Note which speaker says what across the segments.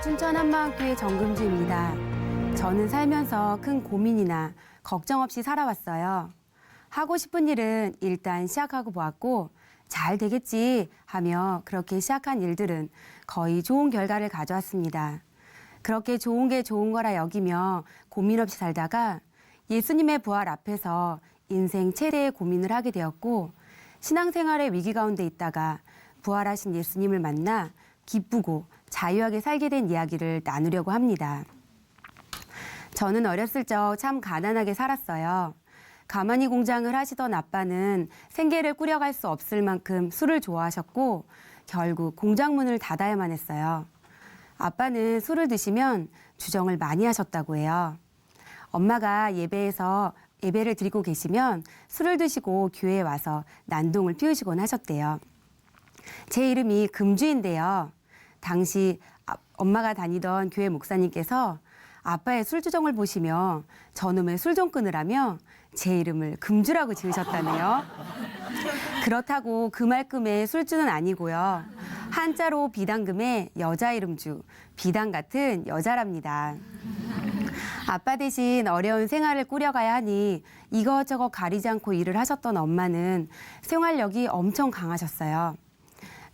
Speaker 1: 춘천 한마음교회 정금주입니다. 저는 살면서 큰 고민이나 걱정 없이 살아왔어요. 하고 싶은 일은 일단 시작하고 보았고 잘 되겠지 하며 그렇게 시작한 일들은 거의 좋은 결과를 가져왔습니다. 그렇게 좋은 게 좋은 거라 여기며 고민 없이 살다가 예수님의 부활 앞에서 인생 최대의 고민을 하게 되었고 신앙생활의 위기 가운데 있다가 부활하신 예수님을 만나 기쁘고 자유하게 살게 된 이야기를 나누려고 합니다. 저는 어렸을 적 참 가난하게 살았어요. 가마니 공장을 하시던 아빠는 생계를 꾸려갈 수 없을 만큼 술을 좋아하셨고 결국 공장 문을 닫아야만 했어요. 아빠는 술을 드시면 주정을 많이 하셨다고 해요. 엄마가 예배를 드리고 계시면 술을 드시고 교회에 와서 난동을 피우시곤 하셨대요. 제 이름이 금주인데요. 당시 엄마가 다니던 교회 목사님께서 아빠의 술주정을 보시며 저놈의 술 좀 끊으라며 제 이름을 금주라고 지으셨다네요. 그렇다고 금알금의 술주는 아니고요. 한자로 비당금의 여자 이름주, 비당 같은 여자랍니다. 아빠 대신 어려운 생활을 꾸려가야 하니 이것저것 가리지 않고 일을 하셨던 엄마는 생활력이 엄청 강하셨어요.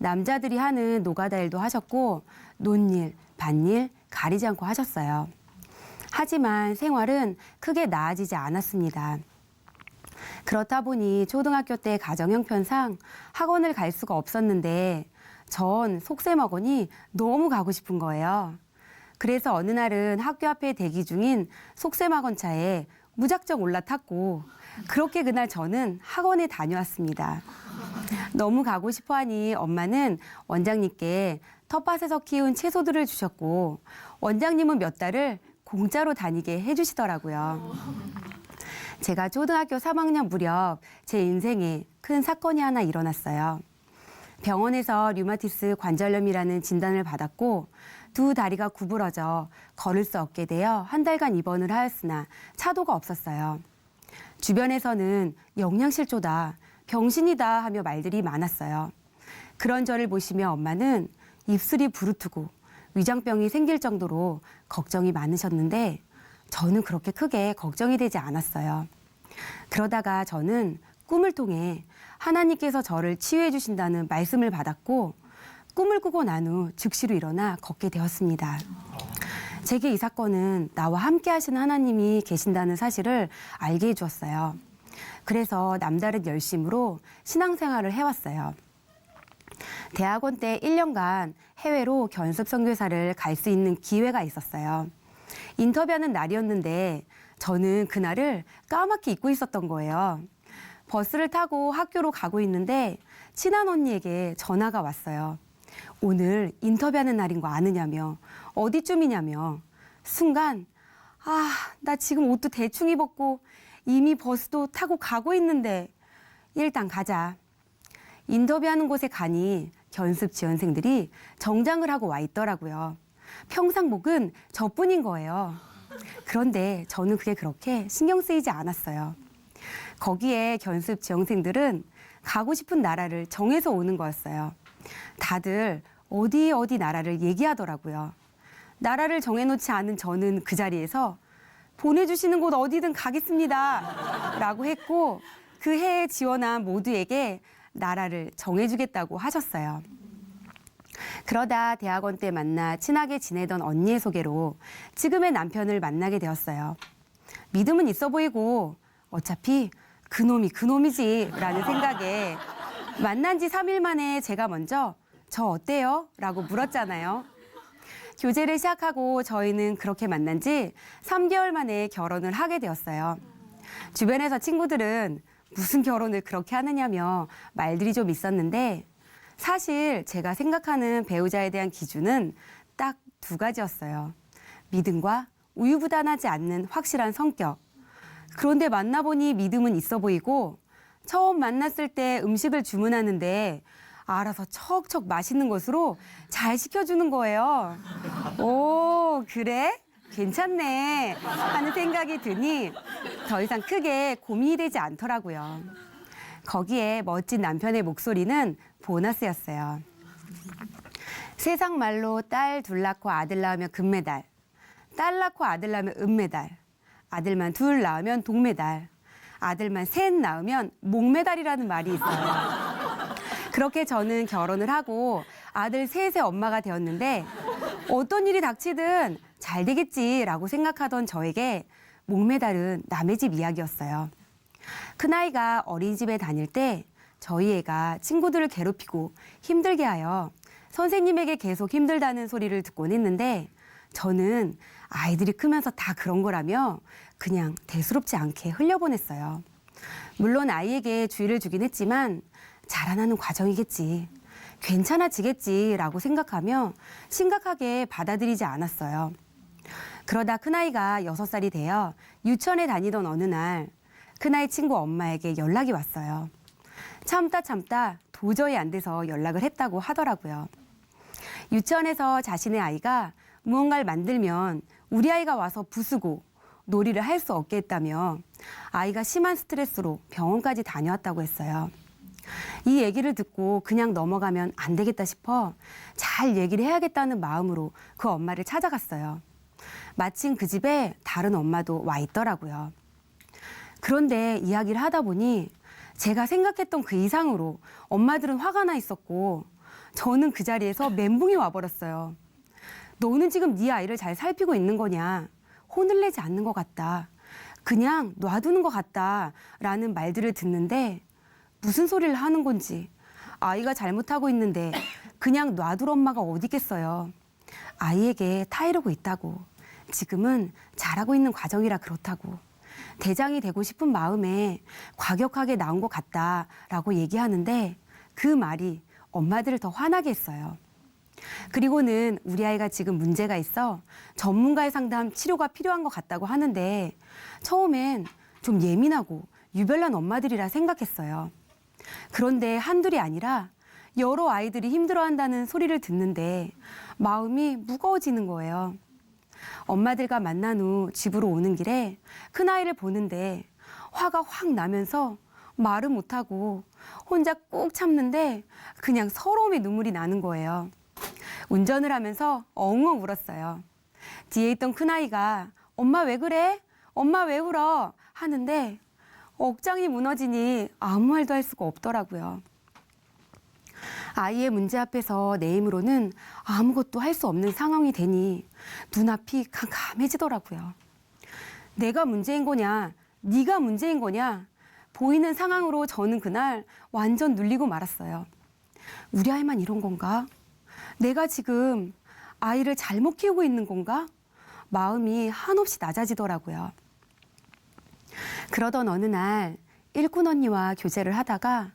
Speaker 1: 남자들이 하는 노가다 일도 하셨고 논일, 밭일 가리지 않고 하셨어요. 하지만 생활은 크게 나아지지 않았습니다. 그렇다 보니 초등학교 때 가정 형편상 학원을 갈 수가 없었는데 전 속셈학원이 너무 가고 싶은 거예요. 그래서 어느 날은 학교 앞에 대기 중인 속셈학원 차에 무작정 올라탔고 그렇게 그날 저는 학원에 다녀왔습니다. 너무 가고 싶어 하니 엄마는 원장님께 텃밭에서 키운 채소들을 주셨고 원장님은 몇 달을 공짜로 다니게 해주시더라고요. 제가 초등학교 3학년 무렵 제 인생에 큰 사건이 하나 일어났어요. 병원에서 류마티스 관절염이라는 진단을 받았고 두 다리가 구부러져 걸을 수 없게 되어 한 달간 입원을 하였으나 차도가 없었어요. 주변에서는 영양실조다, 병신이다 하며 말들이 많았어요. 그런 저를 보시며 엄마는 입술이 부르트고 위장병이 생길 정도로 걱정이 많으셨는데 저는 그렇게 크게 걱정이 되지 않았어요. 그러다가 저는 꿈을 통해 하나님께서 저를 치유해 주신다는 말씀을 받았고 꿈을 꾸고 난 후 즉시로 일어나 걷게 되었습니다. 제게 이 사건은 나와 함께 하시는 하나님이 계신다는 사실을 알게 해주었어요. 그래서 남다른 열심으로 신앙생활을 해왔어요. 대학원 때 1년간 해외로 견습 선교사를 갈 수 있는 기회가 있었어요. 인터뷰하는 날이었는데 저는 그날을 까맣게 잊고 있었던 거예요. 버스를 타고 학교로 가고 있는데 친한 언니에게 전화가 왔어요. 오늘 인터뷰하는 날인 거 아느냐며 어디쯤이냐며 순간 나 지금 옷도 대충 입었고 이미 버스도 타고 가고 있는데 일단 가자. 인터뷰하는 곳에 가니 견습 지원생들이 정장을 하고 와 있더라고요. 평상복은 저뿐인 거예요. 그런데 저는 그게 그렇게 신경 쓰이지 않았어요. 거기에 견습 지원생들은 가고 싶은 나라를 정해서 오는 거였어요. 다들 어디 나라를 얘기하더라고요. 나라를 정해놓지 않은 저는 그 자리에서 보내주시는 곳 어디든 가겠습니다 라고 했고 그 해에 지원한 모두에게 나라를 정해주겠다고 하셨어요. 그러다 대학원 때 만나 친하게 지내던 언니의 소개로 지금의 남편을 만나게 되었어요. 믿음은 있어 보이고 어차피 그놈이 그놈이지 라는 생각에 만난 지 3일 만에 제가 먼저 저 어때요? 라고 물었잖아요. 교제를 시작하고 저희는 그렇게 만난 지 3개월 만에 결혼을 하게 되었어요. 주변에서 친구들은 무슨 결혼을 그렇게 하느냐며 말들이 좀 있었는데 사실 제가 생각하는 배우자에 대한 기준은 딱 2가지였어요. 믿음과 우유부단하지 않는 확실한 성격. 그런데 만나보니 믿음은 있어 보이고 처음 만났을 때 음식을 주문하는데 알아서 척척 맛있는 것으로 잘 시켜주는 거예요. 오, 그래? 괜찮네 하는 생각이 드니 더 이상 크게 고민이 되지 않더라고요. 거기에 멋진 남편의 목소리는 보너스였어요. 세상 말로 딸 둘 낳고 아들 낳으면 금메달, 딸 낳고 아들 낳으면 은메달, 아들만 둘 낳으면 동메달, 아들만 셋 낳으면 목메달이라는 말이 있어요. 그렇게 저는 결혼을 하고 아들 셋의 엄마가 되었는데 어떤 일이 닥치든 잘 되겠지라고 생각하던 저에게 목메달은 남의 집 이야기였어요. 큰아이가 어린이집에 다닐 때 저희 애가 친구들을 괴롭히고 힘들게 하여 선생님에게 계속 힘들다는 소리를 듣곤 했는데 저는 아이들이 크면서 다 그런 거라며 그냥 대수롭지 않게 흘려보냈어요. 물론 아이에게 주의를 주긴 했지만 자라나는 과정이겠지, 괜찮아지겠지라고 생각하며 심각하게 받아들이지 않았어요. 그러다 큰아이가 6살이 되어 유치원에 다니던 어느 날 큰아이 친구 엄마에게 연락이 왔어요. 참다 도저히 안 돼서 연락을 했다고 하더라고요. 유치원에서 자신의 아이가 무언가를 만들면 우리 아이가 와서 부수고 놀이를 할 수 없게 했다며 아이가 심한 스트레스로 병원까지 다녀왔다고 했어요. 이 얘기를 듣고 그냥 넘어가면 안 되겠다 싶어 잘 얘기를 해야겠다는 마음으로 그 엄마를 찾아갔어요. 마침 그 집에 다른 엄마도 와 있더라고요. 그런데 이야기를 하다 보니 제가 생각했던 그 이상으로 엄마들은 화가 나 있었고 저는 그 자리에서 멘붕이 와버렸어요. 너는 지금 네 아이를 잘 살피고 있는 거냐? 혼을 내지 않는 것 같다. 그냥 놔두는 것 같다. 라는 말들을 듣는데 무슨 소리를 하는 건지, 아이가 잘못하고 있는데 그냥 놔둘 엄마가 어디 있겠어요. 아이에게 타이르고 있다고. 지금은 잘하고 있는 과정이라 그렇다고. 대장이 되고 싶은 마음에 과격하게 나온 것 같다라고 얘기하는데 그 말이 엄마들을 더 화나게 했어요. 그리고는 우리 아이가 지금 문제가 있어 전문가의 상담 치료가 필요한 것 같다고 하는데 처음엔 좀 예민하고 유별난 엄마들이라 생각했어요. 그런데 한둘이 아니라 여러 아이들이 힘들어한다는 소리를 듣는데 마음이 무거워지는 거예요. 엄마들과 만난 후 집으로 오는 길에 큰아이를 보는데 화가 확 나면서 말은 못하고 혼자 꾹 참는데 그냥 서러움의 눈물이 나는 거예요. 운전을 하면서 엉엉 울었어요. 뒤에 있던 큰아이가 엄마 왜 그래? 엄마 왜 울어? 하는데 억장이 무너지니 아무 말도 할 수가 없더라고요. 아이의 문제 앞에서 내 힘으로는 아무것도 할 수 없는 상황이 되니 눈앞이 캄캄해지더라고요. 내가 문제인 거냐? 네가 문제인 거냐? 보이는 상황으로 저는 그날 완전 눌리고 말았어요. 우리 아이만 이런 건가? 내가 지금 아이를 잘못 키우고 있는 건가? 마음이 한없이 낮아지더라고요. 그러던 어느 날 일꾼 언니와 교제를 하다가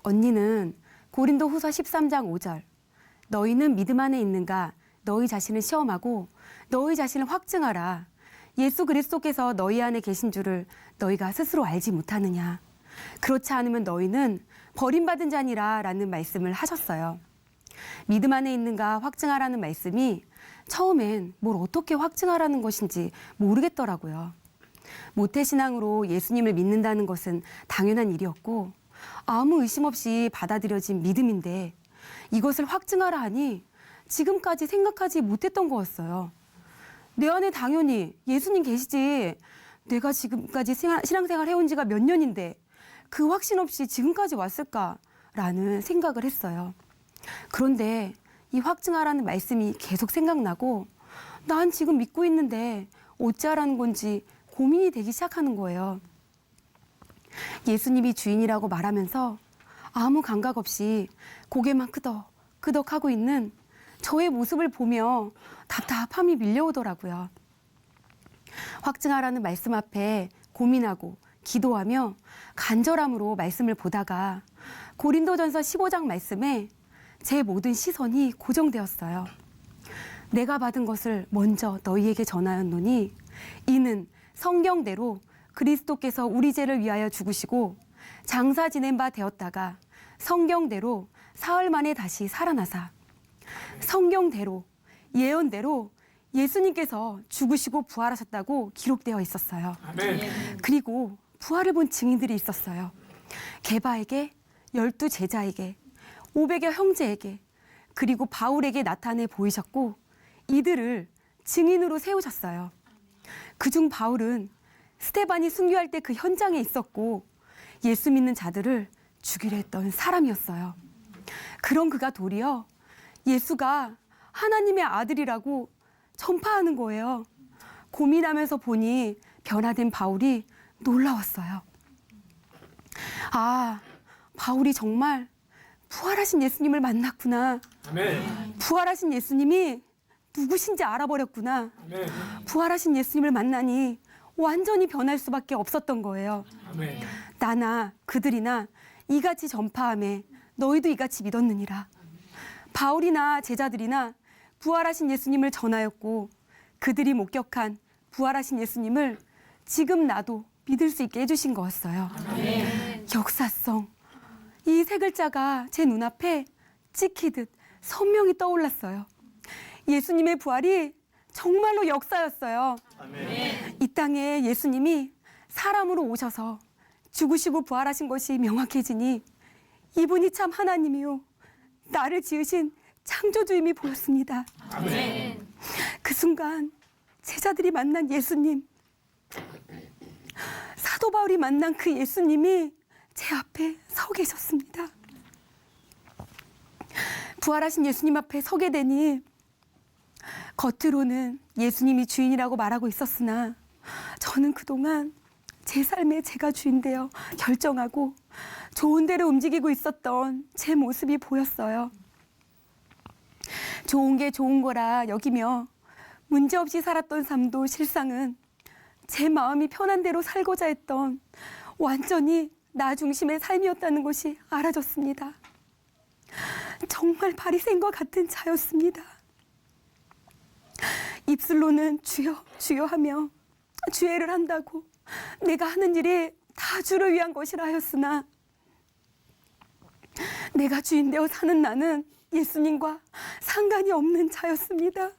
Speaker 1: 언니는 고린도 후서 13장 5절 너희는 믿음 안에 있는가? 너희 자신을 시험하고 너희 자신을 확증하라. 예수 그리스도께서 너희 안에 계신 줄을 너희가 스스로 알지 못하느냐. 그렇지 않으면 너희는 버림받은 자니라 라는 말씀을 하셨어요. 믿음 안에 있는가 확증하라는 말씀이 처음엔 뭘 어떻게 확증하라는 것인지 모르겠더라고요. 모태신앙으로 예수님을 믿는다는 것은 당연한 일이었고 아무 의심 없이 받아들여진 믿음인데 이것을 확증하라 하니 지금까지 생각하지 못했던 거였어요. 내 안에 당연히 예수님 계시지. 내가 지금까지 신앙생활 해온 지가 몇 년인데 그 확신 없이 지금까지 왔을까라는 생각을 했어요. 그런데 이 확증하라는 말씀이 계속 생각나고 난 지금 믿고 있는데 어찌하라는 건지 고민이 되기 시작하는 거예요. 예수님이 주인이라고 말하면서 아무 감각 없이 고개만 끄덕끄덕 하고 있는 저의 모습을 보며 답답함이 밀려오더라고요. 확증하라는 말씀 앞에 고민하고 기도하며 간절함으로 말씀을 보다가 고린도전서 15장 말씀에 제 모든 시선이 고정되었어요. 내가 받은 것을 먼저 너희에게 전하였노니 이는 성경대로 그리스도께서 우리 죄를 위하여 죽으시고 장사 지낸 바 되었다가 성경대로 사흘 만에 다시 살아나사 성경대로 예언대로 예수님께서 죽으시고 부활하셨다고 기록되어 있었어요. 아멘. 그리고 부활을 본 증인들이 있었어요. 게바에게 12 제자에게 500여 형제에게 그리고 바울에게 나타내 보이셨고 이들을 증인으로 세우셨어요. 그중 바울은 스데반이 순교할 때 그 현장에 있었고 예수 믿는 자들을 죽이려 했던 사람이었어요. 그런 그가 도리어 예수가 하나님의 아들이라고 전파하는 거예요. 고민하면서 보니 변화된 바울이 놀라웠어요. 아, 바울이 정말 부활하신 예수님을 만났구나.
Speaker 2: 아멘.
Speaker 1: 부활하신 예수님이 누구신지 알아버렸구나.
Speaker 2: 아멘.
Speaker 1: 부활하신 예수님을 만나니 완전히 변할 수밖에 없었던 거예요.
Speaker 2: 아멘.
Speaker 1: 나나 그들이나 이같이 전파하며 너희도 이같이 믿었느니라. 바울이나 제자들이나 부활하신 예수님을 전하였고 그들이 목격한 부활하신 예수님을 지금 나도 믿을 수 있게 해주신 거였어요.
Speaker 2: 아멘.
Speaker 1: 역사성. 이 세 글자가 제 눈앞에 찍히듯 선명히 떠올랐어요. 예수님의 부활이 정말로 역사였어요.
Speaker 2: 아멘.
Speaker 1: 이 땅에 예수님이 사람으로 오셔서 죽으시고 부활하신 것이 명확해지니 이분이 참 하나님이요 나를 지으신 창조주임이 보였습니다.
Speaker 2: 아멘.
Speaker 1: 그 순간 제자들이 만난 예수님, 사도 바울이 만난 그 예수님이 제 앞에 서 계셨습니다. 부활하신 예수님 앞에 서게 되니 겉으로는 예수님이 주인이라고 말하고 있었으나 저는 그동안 제 삶에 제가 주인되어 결정하고 좋은 대로 움직이고 있었던 제 모습이 보였어요. 좋은 게 좋은 거라 여기며 문제없이 살았던 삶도 실상은 제 마음이 편한 대로 살고자 했던 완전히 나 중심의 삶이었다는 것이 알아졌습니다. 정말 바리새인과 같은 자였습니다. 입술로는 주여 주여 하며 주애를 한다고 내가 하는 일이 다 주를 위한 것이라 하였으나 내가 주인 되어 사는 나는 예수님과 상관이 없는 자였습니다.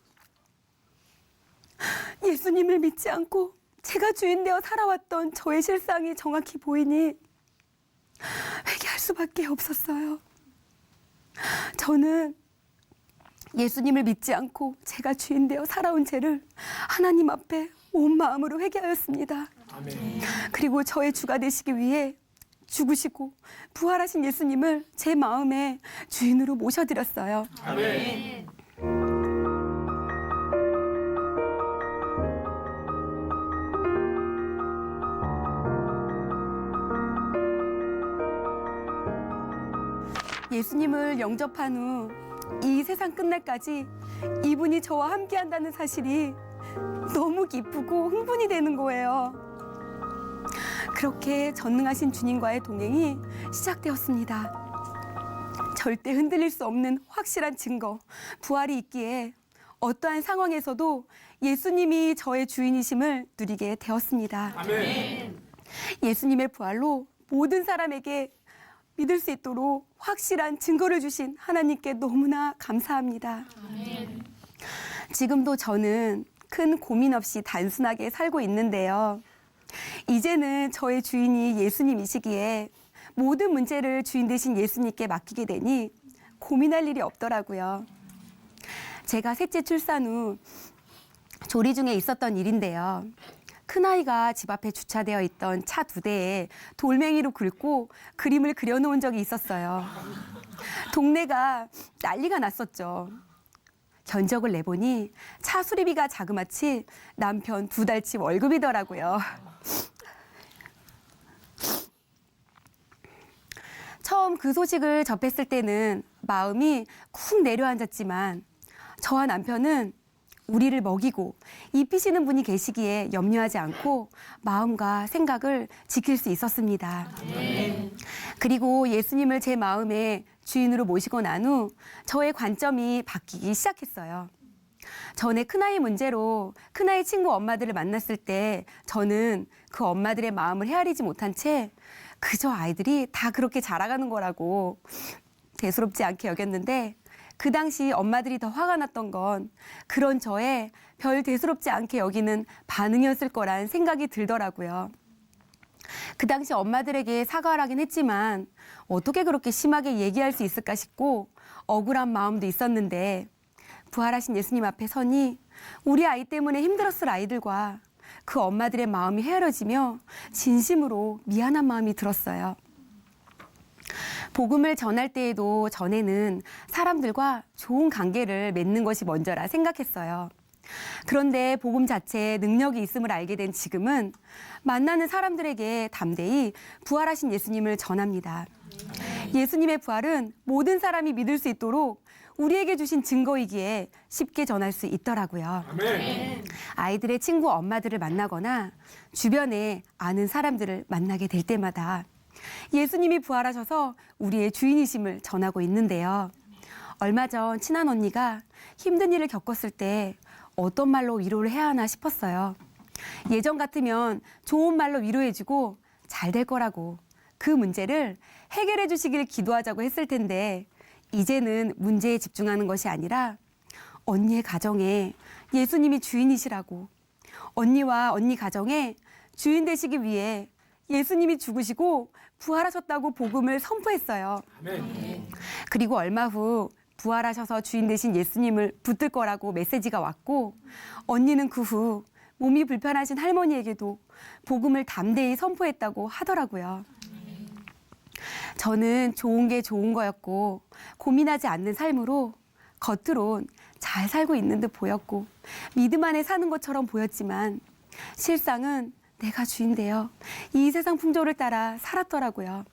Speaker 1: 예수님을 믿지 않고 제가 주인 되어 살아왔던 저의 실상이 정확히 보이니 회개할 수밖에 없었어요. 저는 예수님을 믿지 않고 제가 주인 되어 살아온 죄를 하나님 앞에 온 마음으로 회개하였습니다.
Speaker 2: 아멘.
Speaker 1: 그리고 저의 주가 되시기 위해 죽으시고 부활하신 예수님을 제 마음의 주인으로 모셔드렸어요.
Speaker 2: 아멘.
Speaker 1: 예수님을 영접한 후 이 세상 끝날까지 이분이 저와 함께 한다는 사실이 너무 기쁘고 흥분이 되는 거예요. 그렇게 전능하신 주님과의 동행이 시작되었습니다. 절대 흔들릴 수 없는 확실한 증거, 부활이 있기에 어떠한 상황에서도 예수님이 저의 주인이심을 누리게 되었습니다.
Speaker 2: 아멘.
Speaker 1: 예수님의 부활로 모든 사람에게 믿을 수 있도록 확실한 증거를 주신 하나님께 너무나 감사합니다.
Speaker 2: 아멘.
Speaker 1: 지금도 저는 큰 고민 없이 단순하게 살고 있는데요. 이제는 저의 주인이 예수님이시기에 모든 문제를 주인 되신 예수님께 맡기게 되니 고민할 일이 없더라고요. 제가 셋째 출산 후 조리 중에 있었던 일인데요. 큰아이가 집 앞에 주차되어 있던 차 2대에 돌멩이로 긁고 그림을 그려놓은 적이 있었어요. 동네가 난리가 났었죠. 견적을 내보니 차 수리비가 자그마치 남편 2달치 월급이더라고요. 처음 그 소식을 접했을 때는 마음이 쿵 내려앉았지만 저와 남편은 우리를 먹이고 입히시는 분이 계시기에 염려하지 않고 마음과 생각을 지킬 수 있었습니다. 그리고 예수님을 제 마음의 주인으로 모시고 난 후 저의 관점이 바뀌기 시작했어요. 전에 큰아이 문제로 큰아이 친구 엄마들을 만났을 때 저는 그 엄마들의 마음을 헤아리지 못한 채 그저 아이들이 다 그렇게 자라가는 거라고 대수롭지 않게 여겼는데 그 당시 엄마들이 더 화가 났던 건 그런 저의 별 대수롭지 않게 여기는 반응이었을 거란 생각이 들더라고요. 그 당시 엄마들에게 사과를 하긴 했지만 어떻게 그렇게 심하게 얘기할 수 있을까 싶고 억울한 마음도 있었는데 부활하신 예수님 앞에 서니 우리 아이 때문에 힘들었을 아이들과 그 엄마들의 마음이 헤아려지며 진심으로 미안한 마음이 들었어요. 복음을 전할 때에도 전에는 사람들과 좋은 관계를 맺는 것이 먼저라 생각했어요. 그런데 복음 자체에 능력이 있음을 알게 된 지금은 만나는 사람들에게 담대히 부활하신 예수님을 전합니다. 예수님의 부활은 모든 사람이 믿을 수 있도록 우리에게 주신 증거이기에 쉽게 전할 수 있더라고요.
Speaker 2: 아멘.
Speaker 1: 아이들의 친구 엄마들을 만나거나 주변에 아는 사람들을 만나게 될 때마다 예수님이 부활하셔서 우리의 주인이심을 전하고 있는데요. 얼마 전 친한 언니가 힘든 일을 겪었을 때 어떤 말로 위로를 해야 하나 싶었어요. 예전 같으면 좋은 말로 위로해주고 잘 될 거라고 그 문제를 해결해 주시길 기도하자고 했을 텐데 이제는 문제에 집중하는 것이 아니라 언니의 가정에 예수님이 주인이시라고 언니와 언니 가정에 주인 되시기 위해 예수님이 죽으시고 부활하셨다고 복음을 선포했어요.
Speaker 2: 아멘.
Speaker 1: 그리고 얼마 후 부활하셔서 주인 되신 예수님을 붙들 거라고 메시지가 왔고 언니는 그 후 몸이 불편하신 할머니에게도 복음을 담대히 선포했다고 하더라고요. 저는 좋은 게 좋은 거였고 고민하지 않는 삶으로 겉으론 잘 살고 있는 듯 보였고 믿음 안에 사는 것처럼 보였지만 실상은 내가 주인되어 이 세상 풍조를 따라 살았더라고요.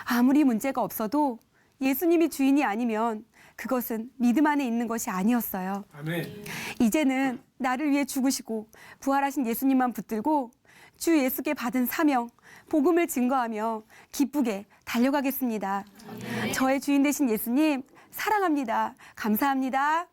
Speaker 1: 아무리 문제가 없어도 예수님이 주인이 아니면 그것은 믿음 안에 있는 것이 아니었어요.
Speaker 2: 아멘.
Speaker 1: 이제는 나를 위해 죽으시고 부활하신 예수님만 붙들고 주 예수께 받은 사명, 복음을 증거하며 기쁘게 달려가겠습니다. 저의 주인 되신 예수님 사랑합니다. 감사합니다.